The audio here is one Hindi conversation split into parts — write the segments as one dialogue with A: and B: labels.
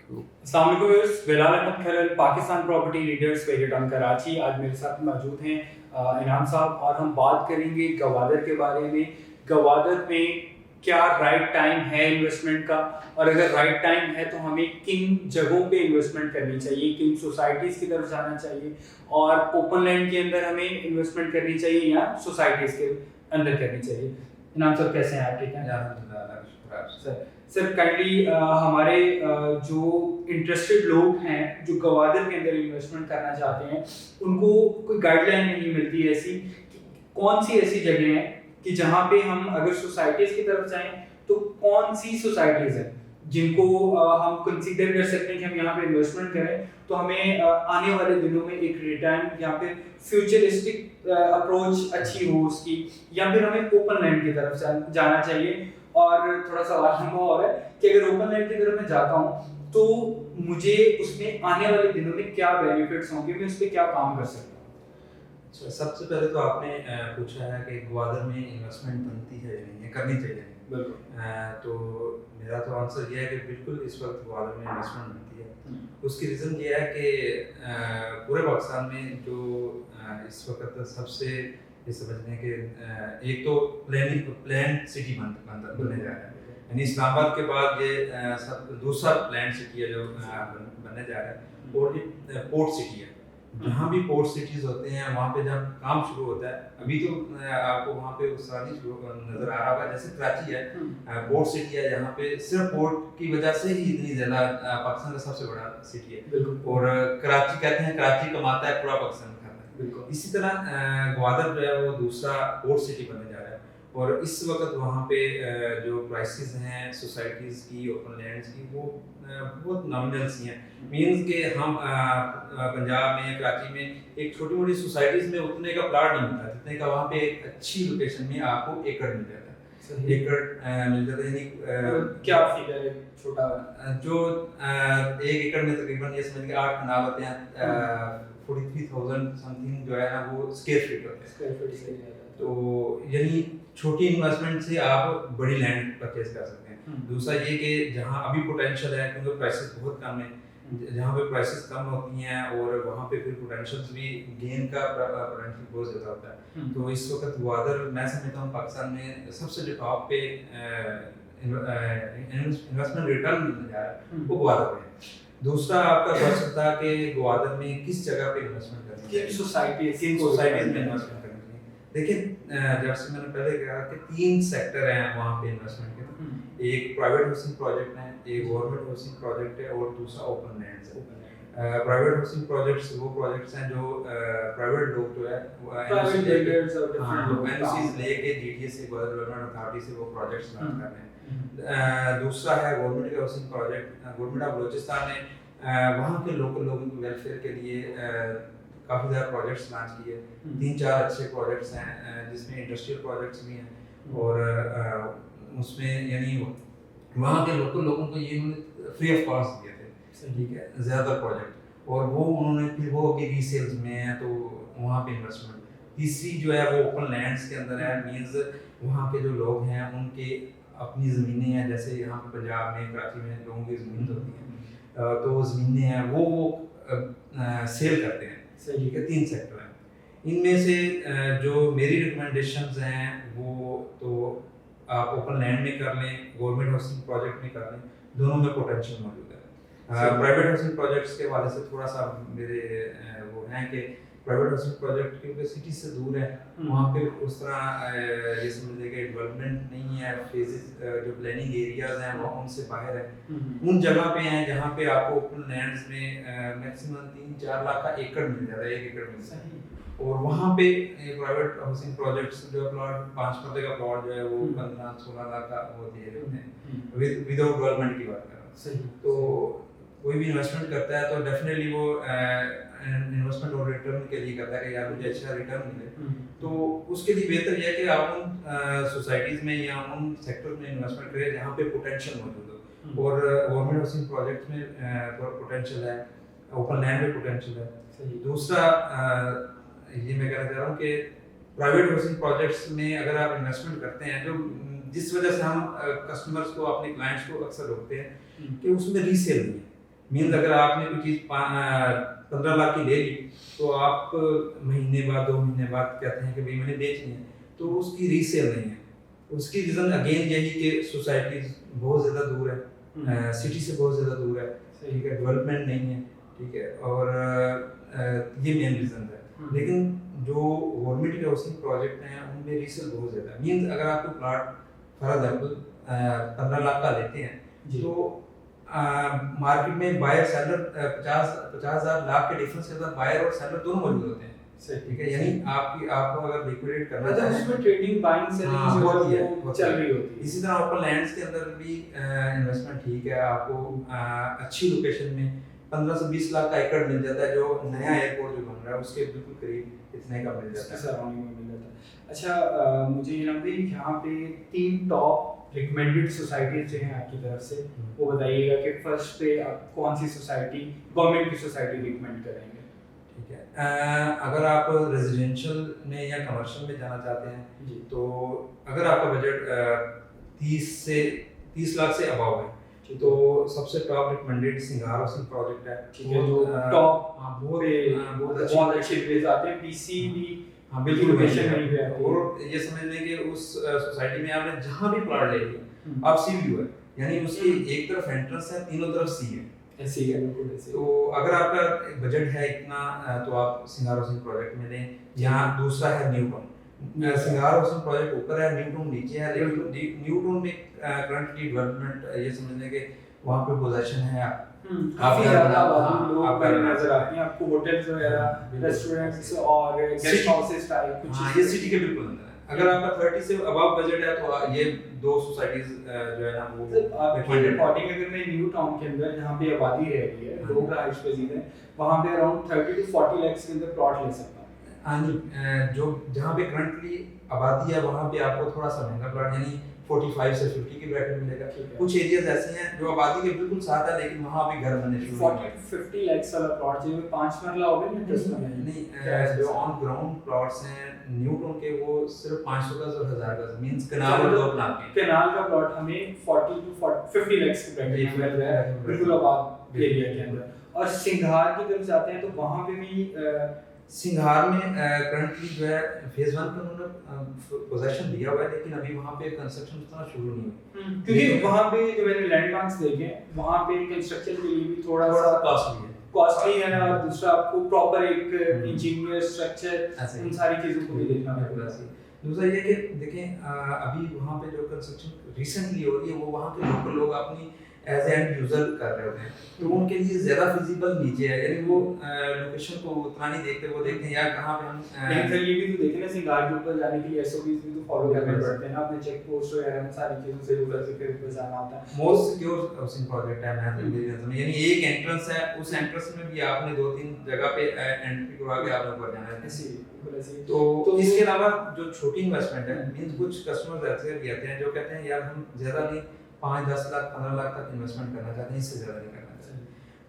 A: अस्सलाम वालेकुम व्यूअर्स, बिलाल अहमद खलल, Pakistan property leaders variate on Karachi. आज मेरे साथ मौजूद हैं इनाम साहब और हम बात करेंगे गवादर के बारे में। गवादर में क्या राइट टाइम है इन्वेस्टमेंट का, और अगर राइट टाइम है तो हमें किन जगहों पे इन्वेस्टमेंट करनी चाहिए, किन सोसाइटीज़ की तरफ जाना चाहिए, और ओपन लैंड के अंदर हमें इन्वेस्टमेंट करनी चाहिए या सोसाइटीज़ के अंदर करनी चाहिए। इनाम साहब कैसे हैं आप? ठीक हैं सर। सर काइंडली हमारे जो इंटरेस्टेड लोग हैं जो गवादर के अंदर इन्वेस्टमेंट करना चाहते हैं, उनको कोई गाइडलाइन नहीं मिलती ऐसी कि कौन सी ऐसी जगह हैं कि जहाँ पे हम अगर सोसाइटीज़ की तरफ जाएं तो कौन सी सोसाइटीज़ हैं जिनको हम कंसीडर कर सकते हैं कि हम यहाँ पे इन्वेस्टमेंट करें तो हमें आने वाले दिनों में एक रिटर्न या फिर फ्यूचरिस्टिक अप्रोच अच्छी हो उसकी, या फिर हमें ओपन लैंड की तरफ जाना चाहिए। और थोड़ा सा लंबा और है कि अगर ओपन लैंड की तरफ मैं जाता हूँ तो मुझे उसमें आने वाले दिनों में क्या बेनिफिट्स होंगे, मैं उस पर क्या काम कर सकता हूँ।
B: अच्छा, सबसे पहले तो आपने पूछा है कि ग्वादर में इन्वेस्टमेंट बनती है या नहीं है, करनी चाहिए नहीं।
A: बिल्कुल।
B: तो मेरा तो आंसर ये है कि बिल्कुल इस वक्त ग्वादर में इन्वेस्टमेंट बनती है। उसकी रीज़न ये है कि पूरे पाकिस्तान में जो इस वक्त सबसे ये समझने के एक तो प्लान सिटी बनने जा रहा है, यानी इस्लामाबाद के बाद ये सब दूसरा प्लान सिटी है जो बनने जा रहा है, और ये पोर्ट सिटी है। जहाँ भी पोर्ट सिटीज़ होते हैं वहाँ पे जब काम शुरू होता है, अभी तो आपको वहाँ पे उस तरह नहीं शुरू नज़र आ रहा होगा, जैसे कराची है पोर्ट सिटी है, जहाँ पे सिर्फ पोर्ट की वजह से ही इतनी ज़्यादा पाकिस्तान का सबसे बड़ा सिटी है। और कराची कहते हैं, कराची कमाता है पूरा पाकिस्तान खाता है। इसी तरह ग्वादर जो है वो दूसरा पोर्ट सिटी बनने जा रहा है, और इस वक्त वहाँ पे जो प्राइसेस हैं सोसाइटीज़ की, ओपन लैंड्स की, वो बहुत नॉमिनल सी हैं। मीन्स के हम पंजाब में, कराची में एक छोटी मोटी सोसाइटीज़ में उतने का प्लाट नहीं मिलता जितने का वहाँ पे एक अच्छी लोकेशन में आपको एकड़ मिल जाता है। एकड़ मिल जाता है, यानी
A: क्या फिगर है छोटा
B: जो 1 एकड़ में तकरीबन ये समझ के 8 कनाल होते हैं, 43,000 समथिंग जो है ना वो स्क्वायर फीट होते हैं।
A: स्क्वायर फीट सही है।
B: तो यानी छोटी इन्वेस्टमेंट से आप बड़ी लैंड परचेज कर सकते हैं। दूसरा ये कि जहाँ अभी पोटेंशियल है, क्योंकि प्राइसेस बहुत कम है, जहाँ पे प्राइसेस कम होती हैं और वहाँ पे फिर पोटेंशियल भी गेन का पोटेंशियल बहुत ज़्यादा होता है। तो इस वक्त ग्वादर मैं समझता हूँ पाकिस्तान में सबसे जो टॉप पे इन्वेस्टमेंट रिटर्न मिलने जा रहा है वो ग्वादर में है। दूसरा आपका क्वेश्चन था कि ग्वादर में किस जगह पे इन्वेस्टमेंट करनी चाहिए,
A: किन सोसाइटीज़
B: में इन्वेस्टमेंट करनी चाहिए। देखिए जैसे मैंने पहले कहा कि 3 सेक्टर हैं वहाँ पे इन्वेस्टमेंट के। एक प्राइवेट हाउसिंग प्रोजेक्ट है, एक गवर्नमेंट हाउसिंग प्रोजेक्ट है, और दूसरा ओपन लैंड्स है। प्राइवेट हाउसिंग प्रोजेक्ट्स वो प्रोजेक्ट्स हैं जो प्राइवेट लोग जो है एनओसीज लेके जीटीए से, डेवलपमेंट अथॉरिटी से वो प्रोजेक्ट्स लॉन्च कर रहे हैं। दूसरा है गवर्नमेंट के housing project. Government of Balochistan ने वहाँ के लोकल लोगों के वेलफेयर के लिए काफ़ी ज़्यादा प्रोजेक्ट्स लॉन्च किए। 3-4 अच्छे प्रोजेक्ट्स हैं जिसमें इंडस्ट्रियल प्रोजेक्ट्स भी हैं, और उसमें यानी वहाँ के लोकल लोगों को ये उन्होंने फ्री ऑफ कॉस्ट दिए थे, ठीक है, ज़्यादातर प्रोजेक्ट, और वो उन्होंने फिर वो अभी रीसेल्स में है तो वहाँ पे इन्वेस्टमेंट। तीसरी जो है वो ओपन लैंड्स के अंदर है, मीन्स वहाँ के जो लोग हैं उनके अपनी ज़मीनें हैं, जैसे यहाँ पे पंजाब में, कराची में लोगों की ज़मीन होती हैं, तो ज़मीनें हैं वो सेल करते हैं, ठीक है। 3 सेक्टर हैं, इनमें से जो मेरी रिकमेंडेशंस हैं वो तो आप ओपन लैंड में कर लें, गवर्नमेंट हाउसिंग प्रोजेक्ट में कर लें, दोनों में पोटेंशियल मौजूद है। प्राइवेट हाउसिंग प्रोजेक्ट्स के हवाले से थोड़ा सा मेरे वो हैं कि प्राइवेट हाउसिंग प्रोजेक्ट क्योंकि सिटी से दूर है, वहाँ पे उस तरह ये समझ लीजिए कि डेवलपमेंट नहीं है, फेजेस जो प्लानिंग एरियाज हैं वो उनसे बाहर है। उन जगह पे हैं जहाँ पे आपको ओपन लैंड्स में मैक्सिमम 3-4 लाख का एकड़ मिल जाता है, 1 एकड़ मिल जाता है, और वहाँ पे प्राइवेट हाउसिंग प्रोजेक्ट्स जो प्लॉट 5 पत्ते का प्लॉट जो है वो 15-16 लाख का वो दे देते हैं विदाउट डेवलपमेंट की बात कर रहा हूँ।
A: सही।
B: तो कोई भी इन्वेस्टमेंट करता है तो डेफिनेटली वो इन्वेस्टमेंट और रिटर्न के लिए करता है कि यार मुझे अच्छा रिटर्न मिले, तो उसके लिए बेहतर यह है कि आप उन सोसाइटीज़ में या उन सेक्टर में इन्वेस्टमेंट करें जहाँ पे पोटेंशियल मौजूद हो, और गवर्नमेंट हाउसिंग प्रोजेक्ट में पोटेंशियल है, ओपन लैंड में पोटेंशियल है। दूसरा ये मैं कहना चाह रहा हूँ कि प्राइवेट हाउसिंग प्रोजेक्ट्स में अगर आप इन्वेस्टमेंट करते हैं, जो जिस वजह से हम कस्टमर्स को, अपने क्लाइंट्स को अक्सर रोकते हैं कि उसमें रीसेल नहीं है, मीन्स अगर आपने कोई चीज़ 15 लाख की ले ली तो आप महीने बाद 2 महीने बाद कहते हैं कि भाई मैंने बेचनी है, तो उसकी रीसेल नहीं है। उसकी रीज़न अगेन यही कि सोसाइटीज़ बहुत ज़्यादा दूर है, सिटी से बहुत ज़्यादा दूर है, ठीक है, डेवलपमेंट नहीं है, ठीक है, और ये मेन रीज़न है। लेकिन जो गवर्नमेंट के हाउसिंग प्रोजेक्ट हैं उनमें रीसेल बहुत ज़्यादा है। मीन्स अगर आप कोई प्लाट फॉर एग्जाम्पल 15 लाख का लेते हैं तो मार्केट में बायर सेलर 50,000 लाख के डिफरेंस के साथ बायर और सेलर दोनों मौजूद होते हैं, ठीक है, यानी आपको अगर लिक्विडेट करना चाहें
A: उसमें ट्रेडिंग बाइंग सेलिंग जो
B: होती
A: है
B: है,
A: वो चल रही होती है।
B: इसी तरह आपको लैंड्स के अंदर भी इन्वेस्टमेंट ठीक है, आपको अच्छी लोकेशन में 15 से 20 लाख का एकड़ मिल जाता है, जो नया एयरपोर्ट जो बन रहा है उसके बिल्कुल करीब इतने का मिल जाता है,
A: सराउंडिंग में मिल जाता है। अच्छा, मुझे ये ना भाई यहाँ पे 3 टॉप रिकमेंडेड सोसाइटीज जो हैं आपकी तरफ से वो बताइएगा कि फर्स्ट पे आप कौन सी सोसाइटी, गवर्नमेंट की सोसाइटी रिकमेंड करेंगे?
B: ठीक है, अगर आप रेजिडेंशियल में या कमर्शियल में जाना चाहते हैं
A: जी।
B: तो अगर आपका बजट 30 लाख से अबव है तो सबसे टॉप रिकमेंडेड सिंगार हाउसिंग प्रोजेक्ट है,
A: ठीक है, जो टॉप
B: बहुत
A: अच्छे प्लेस आते हैं, पीसी भी
B: हाँ बिल्कुल
A: लोकेशन नहीं पे आती है।
B: और ये समझ लें कि उस सोसाइटी में आपने जहाँ भी प्लॉट ले लिया आप सी व्यू है, यानी उसकी एक तरफ एंट्रेंस है, तीनों तरफ सी है,
A: ऐसे ही है, बिल्कुल ऐसे।
B: तो अगर आपका बजट है इतना तो आप सिंगार हाउसिंग प्रोजेक्ट में लें। यहाँ दूसरा है न्यूटाउन। सिंगार हाउसिंग प्रोजेक्ट ऊपर है, न्यूटाउन नीचे है, लेकिन न्यूटाउन में करंटली डेवलपमेंट ये समझने के वहाँ पे पोजीशन है,
A: काफी ज्यादा आबादी लोग नजर आती हैं आपको, होटल्स वगैरह, रेस्टोरेंट्स और गेस्ट हाउसेस टाइप कुछ।
B: हाँ, ये सिटी के बिल्कुल अंदर है। अगर आपका 30 से अबव बजट है तो ये दो सोसाइटीज जो है ना वो
A: आपके रिकॉर्डिंग अगर मैं न्यू टाउन के अंदर जहाँ पे आबादी रह रही है, लोग रहाइश पजीर हैं, वहाँ पे अराउंड 30 to 40 लाख के अंदर प्लॉट ले सकता हूँ।
B: हाँ जी, जो जहाँ पे करंटली आबादी है वहाँ पे आपको थोड़ा सा महंगा प्लॉट यानी 45 से 50 की ब्रैकेट मिलेगा। कुछ एरियाज ऐसे हैं जो आबादी के बिल्कुल साथ है लेकिन वहाँ भी घर बनने शुरू
A: 40-50 लाख वाला प्लॉट जो 5 मरला होगा ना 10 मरला
B: नहीं, जो ऑन ग्राउंड प्लॉट्स हैं न्यू टाउन के वो सिर्फ 500 गज और 1000 गज मींस कनाल और 2 कनाल के
A: कनाल का प्लॉट हमें 40 to 50 लाख की ब्रैकेट में मिल रहा है बिल्कुल आबाद एरिया के अंदर। और सिंघार की तरफ जाते हैं तो वहाँ पे भी
B: सिंघार में करंटली जो है फेज 1 का उन्होंने पोजीशन दिया हुआ है लेकिन अभी वहाँ पे कंस्ट्रक्शन उतना शुरू नहीं हुआ
A: क्योंकि वहाँ पे जो मैंने लैंडमार्क्स देखे वहाँ पे कंस्ट्रक्शन के लिए भी थोड़ा सा कॉस्टली है और दूसरा आपको प्रॉपर एक इंजीनियर स्ट्रक्चर उन सारी चीजों को भी देखना पड़ेगा।
B: दूसरा ये कि देखें अभी वहाँ पे जो कंस्ट्रक्शन रिसेंटली हो रही है वो वहाँ के लोकल लोग अपनी एज एंड यूजर कर रहे होते हैं तो उनके लिए ज्यादा फिजिबल नीचे है, यानी वो लोकेशन को उतना नहीं देखते, वो देखते हैं यार कहाँ पे हम
A: लेकिन फिर ये भी तो देखना सिंगार के ऊपर जाने के लिए एसओपीज भी तो फॉलो करने पड़ते हैं ना, अपने चेक पोस्ट वगैरह सारी चीजों से ऊपर से फिर ऊपर जाना होता है।
B: मोस्ट सिक्योर हाउसिंग प्रोजेक्ट है मैं यानी एक एंट्रेंस है, उस एंट्रेंस में भी आपने 2-3 जगह पे एंट्री करवा के आपने ऊपर जाना है। तो इसके अलावा जो छोटी इन्वेस्टमेंट है मींस कुछ कस्टमर्स ऐसे भी आते हैं जो कहते हैं यार हम ज्यादा नहीं 5-10 लाख 15 लाख तक इन्वेस्टमेंट करना चाहते हैं, इससे ज़्यादा नहीं करना चाहते,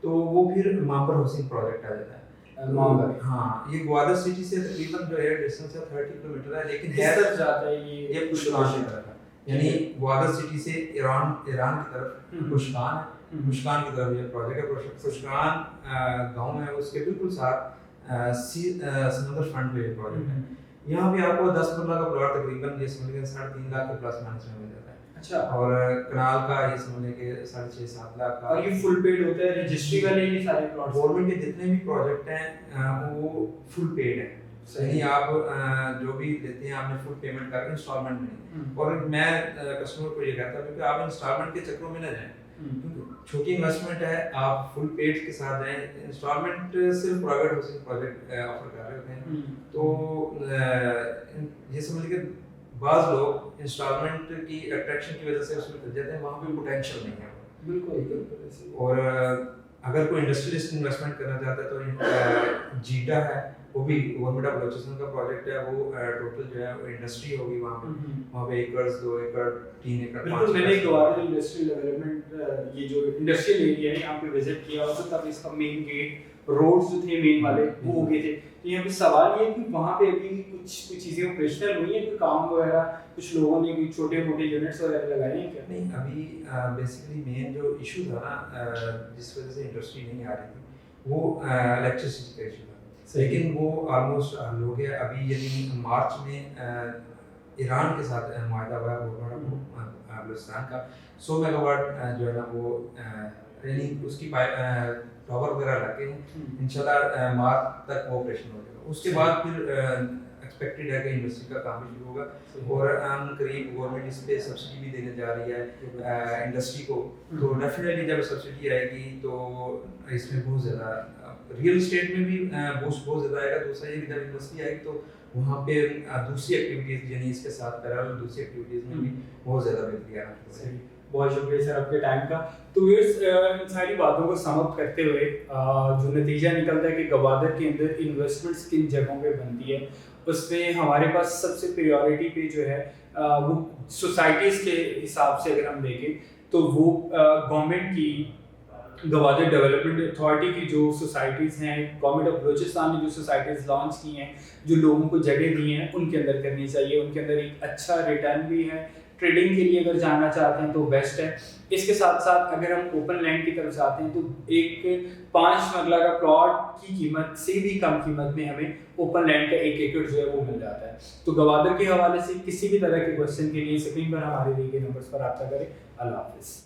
B: तो वो फिर मांबर हाउसिंग प्रोजेक्ट आ जाता है।
A: मांबर,
B: हाँ, ये ग्वादर सिटी से तकरीबन जो है डिस्टेंस है 30 किलोमीटर है लेकिन
A: किस तरफ जाता है
B: ये पुष्कान की तरफ है, यानी ग्वादर सिटी से ईरान की तरफ पुष्कान है, पुष्कान की तरफ ये प्रोजेक्ट है। पुष्कान गाँव है उसके बिल्कुल साथ समुद्र फ्रंट पे ये प्रोजेक्ट है। यहाँ पे आपको 10 लाख का प्लॉट तकरीबन ये समझ लीजिए 3.5 लाख के प्लस माइनस में मिल जाता है।
A: अच्छा,
B: और कनाल का ये समझने के 6.5-7 लाख का,
A: और ये फुल पेड होता है रजिस्ट्री वाले ये सारे प्लॉट
B: गवर्नमेंट के जितने भी प्रोजेक्ट हैं वो फुल पेड है, यानी आप जो भी लेते हैं आपने फुल पेमेंट करके इंस्टॉलमेंट में। और मैं कस्टमर को ये कहता हूँ कि आप इंस्टॉलमेंट के चक्करों में ना जाएं, क्योंकि छोटी इन्वेस्टमेंट है, आप फुल पेड के साथ जाएं। इंस्टॉलमेंट सिर्फ प्राइवेट हाउसिंग प्रोजेक्ट ऑफर कर रहे होते हैं, तो ये समझ लीजिए बाज़ लोग इंस्टॉलमेंट की अट्रैक्शन की वजह से उसमें फंस जाते हैं, वहाँ पे पोटेंशियल नहीं है।
A: बिल्कुल।
B: और अगर कोई इंडस्ट्रियलिस्ट इन्वेस्टमेंट करना चाहता है तो जीटा है, वो भी गवर्नमेंट ऑफ बलूचिस्तान का प्रोजेक्ट है, वो टोटल जो है वो इंडस्ट्री होगी वहाँ पे एकड़ 2 एकड़ 3 एकड़ 5 एकड़।
A: मैंने ग्वादर इंडस्ट्रियल डेवलपमेंट ये जो इंडस्ट्रियल एरिया है यहाँ पे विजिट किया और तब इसका मेन गेट रोड्स जो थे मेन वाले वो हो गए थे। तो यहाँ पे सवाल ये है कि वहाँ पे अभी कुछ चीज़ें ऑपरेशनल हुई हैं, कोई काम वगैरह कुछ लोगों ने कोई छोटे मोटे यूनिट्स वगैरह लगाए हैं क्या?
B: नहीं, अभी बेसिकली मेन जो इशू था ना, जिस वजह से इंडस्ट्री नहीं आ रही थी, वो इलेक्ट्रिसिटी का इशू था। लेकिन वो ऑलमोस्ट हल हो गया। अभी यानी मार्च में ईरान के साथ मुआहदा हुआ है बलूचिस्तान का 100 मेगावाट जो है ना वो यानी उसकी टावर वगैरह लगे हैं। इंशाल्लाह मार्च तक वो ऑपरेशन हो जाएगा। उसके बाद फिर एक्सपेक्टेड है कि इंडस्ट्री का काम भी शुरू होगा और हम करीब गवर्नमेंट इस पे सब्सिडी भी देने जा रही है इंडस्ट्री को। तो डेफिनेटली जब सब्सिडी आएगी तो इसमें बहुत ज़्यादा रियल एस्टेट में भी बूस्ट बहुत ज़्यादा आएगा। दूसरा ये कि जब इंडस्ट्री आएगी तो वहाँ पे दूसरी एक्टिविटीज़ यानी इसके साथ पैरेलल दूसरी एक्टिविटीज़ में भी बहुत ज़्यादा बेहतरी आना चाहिए।
A: बहुत शुक्रिया सर आपके टाइम का। तो व्यूअर्स, इन सारी बातों को समअप करते हुए जो नतीजा निकलता है कि गवादर के अंदर इन्वेस्टमेंट्स किन जगहों पे बनती है, उसमें हमारे पास सबसे प्रायोरिटी पे जो है वो सोसाइटीज़ के हिसाब से अगर हम देखें तो वो गवर्नमेंट की गवादर डेवलपमेंट अथॉरिटी की जो सोसाइटीज़ हैं, गवर्नमेंट ऑफ बलूचिस्तान ने जो सोसाइटीज़ लॉन्च की हैं, जो लोगों को जगह दी हैं, उनके अंदर करनी चाहिए। उनके अंदर एक अच्छा रिटर्न भी है। ट्रेडिंग के लिए अगर जाना चाहते हैं तो बेस्ट है। इसके साथ साथ अगर हम ओपन लैंड की तरफ जाते हैं तो एक 5 मरला का प्लॉट की कीमत से भी कम कीमत में हमें ओपन लैंड का 1 एकड़ जो है वो मिल जाता है। तो गवादर के हवाले से किसी भी तरह के क्वेश्चन के लिए स्क्रीन पर हमारे दिए गए नंबर्स पर रब्ता करें। अल्लाह हाफिज़।